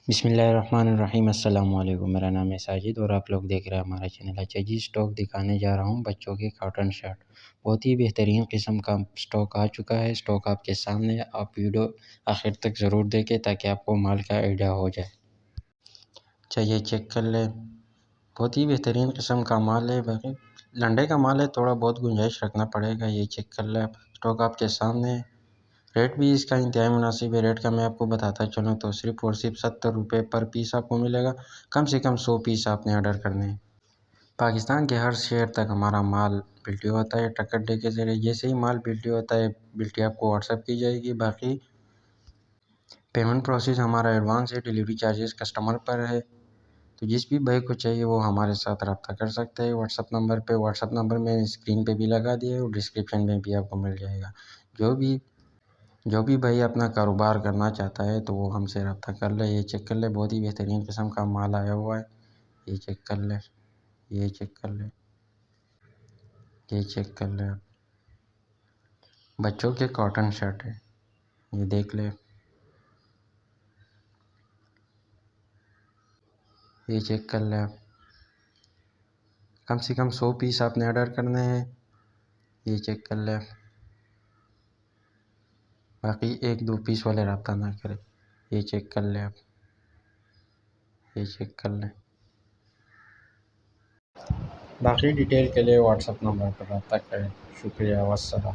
बिस्मिल्लाहिर्रहमानिर्रहीम। अस्सलाम वालेकुम। मेरा नाम है साजिद और आप लोग देख रहे हैं हमारा चैनल। अच्छा जी, स्टॉक दिखाने जा रहा हूँ बच्चों के कॉटन शर्ट। बहुत ही बेहतरीन किस्म का स्टॉक आ चुका है। स्टॉक आपके सामने, आप वीडियो आखिर तक ज़रूर देखें ताकि आपको माल का आइडिया हो जाए। चाहिए चेक कर ले, बहुत ही बेहतरीन किस्म का माल है। बाकी लंडे का माल है, थोड़ा बहुत गुंजाइश रखना पड़ेगा। ये चेक कर ले, स्टॉक आपके सामने है। रेट भी इसका इंतहाई मुनासिब है। रेट का मैं आपको बताता चलूँ तो सिर्फ़ और सिर्फ 70 रुपये पर पीस आपको मिलेगा। कम से कम 100 पीस आपने ऑर्डर करने हैं। पाकिस्तान के हर शहर तक हमारा माल बिल्टी होता है ट्रक अड्डे के ज़रिए। जैसे ही माल बिल्टी होता है, बिल्टी आपको व्हाट्सएप की जाएगी। बाकी पेमेंट प्रोसेस हमारा एडवांस है, डिलीवरी चार्जेस कस्टमर पर है। तो जिस भी भाई को चाहिए वो हमारे साथ रब्ता कर सकते हैं व्हाट्सएप नंबर पे। व्हाट्सएप नंबर मैंने स्क्रीन पे भी लगा दिया है और डिस्क्रिप्शन में भी आपको मिल जाएगा। जो भी भाई अपना कारोबार करना चाहता है तो वो हमसे रब्ता कर ले। ये चेक कर ले, बहुत ही बेहतरीन किस्म का माल आया हुआ है। ये चेक कर ले, ये चेक कर ले, ये चेक कर ले। बच्चों के कॉटन शर्ट है, ये देख ले। ये चेक कर ले, कम से कम 100 पीस आपने ऑर्डर करने हैं। ये चेक कर ले, बाकी 1-2 पीस वाले रब्ता ना करें। ये चेक कर ले आप, ये चेक कर ले। बाकी डिटेल के लिए व्हाट्सएप नंबर पर रब्ता करें। शुक्रिया, वस्सलाम।